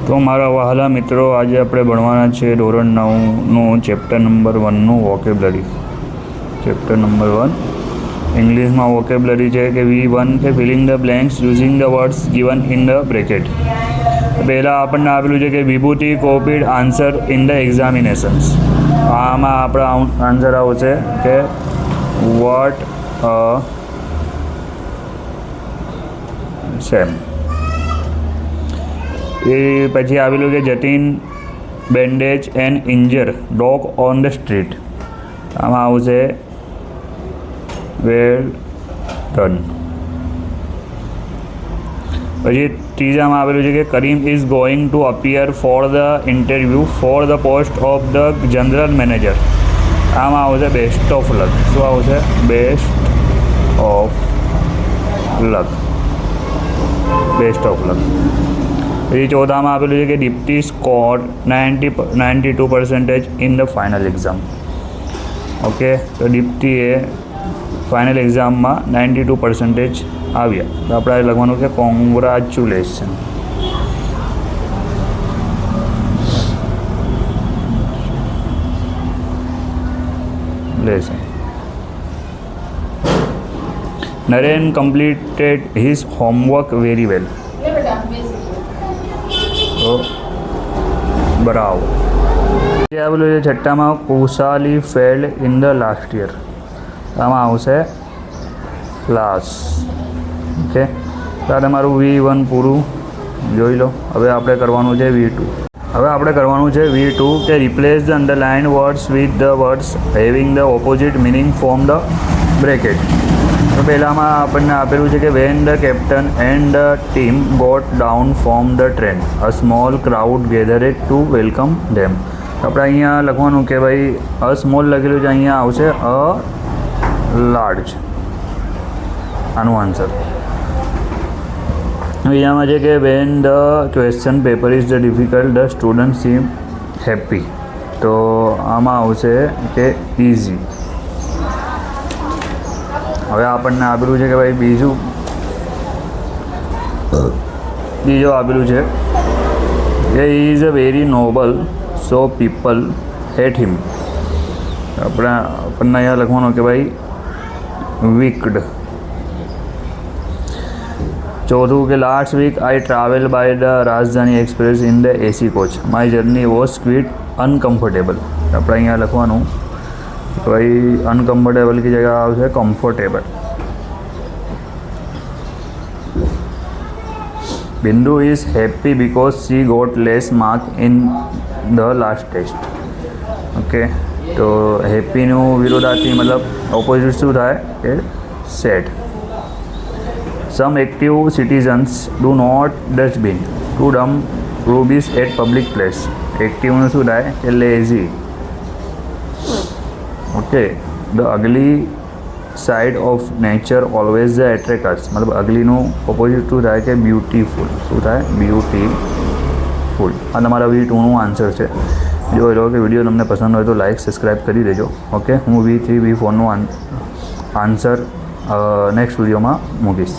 તો મારા વહાલા મિત્રો, આજે આપણે ભણવાના છે ધોરણ 9નું ચેપ્ટર નંબર 1નું વોકેબ્લરી. ચેપ્ટર નંબર 1 ઇંગ્લિશમાં વોકેબ્લરી છે કે V1 કે filling the blanks using the words given in the bracket. પહેલાં આપણને આપેલું છે કે Vibhuti copied answer in the examinations. આમાં આપણા આન્સર આવશે કે વોટ સેમ. એ પછી આવેલું કે Jatin bandage and injure dog on the street. આમાં આવશે વેલ ડન. પછી ત્રીજામાં આવેલું છે કે Karim is going to appear for the interview for the post of the general manager. આમાં આવશે બેસ્ટ ઓફ લક. શું આવશે? Best of luck. Best of luck. પછી ચોથામાં આપેલું છે કે Dipti score 92% in the final exam. Okay, તો દીપ્તિએ ફાઇનલ એક્ઝામમાં 92% આવ્યા. તો આપણે લખવાનું કે congratulation. Lesson. Naren completed his homework very well. તો બરાબર. જે આવેલું છે છઠ્ઠામાં Kushali failed in the last year. આમાં આવશે ક્લાસ. ઓકે, તો તમારું V1 પૂરું જોઈ લો. હવે આપણે કરવાનું છે V2. કે replace the underline words with the words having the opposite meaning from the bracket. તો પહેલાંમાં આપણને આપેલું છે કે when the captain and the team got down from the train a small crowd gathered to welcome them. આપણે અહીંયા લખવાનું કે ભાઈ અ સ્મોલ લખેલું છે, અહીંયા આવશે અ લાર્જ. આનું આન્સર અહીંયામાં છે કે when the question paper is the difficult the student seem happy. તો આમાં આવશે કે ઇઝી. હવે આપણને આપેલું છે કે ભાઈ બીજું આપેલું છે કે he is a very noble so people hate him. આપણને અહીંયા લખવાનું કે ભાઈ વીકડ. ચોથું કે last week I travel by the Rajdhani express in the AC coach. My journey was quite uncomfortable. આપણે અહીંયા લખવાનું ભાઈ અનકમ્ફર્ટેબલ की जगह આવશે comfortable. Bindu is happy because she got less mark in the last test. Okay, તો હેપીનું વિરોધાર્થી મતલબ ઓપોઝિટ શું થાય કે sad. Some active citizens do not dustbin to dump rubbish at public place. એક્ટિવનું શું થાય કે lazy. Okay, the ugly side of nature always the attractors. મતલબ અગલીનું ઓપોઝિટ શું થાય કે બ્યુટીફુલ. શું થાય? બ્યુટીફુલ. આ તમારા V2નું આન્સર છે. જોઈ લો કે વિડીયો તમને પસંદ હોય તો લાઇક સબસ્ક્રાઈબ કરી દેજો. ઓકે, હું V3 V4નું આન્સર નેક્સ્ટ વિડીયોમાં મૂકીશ.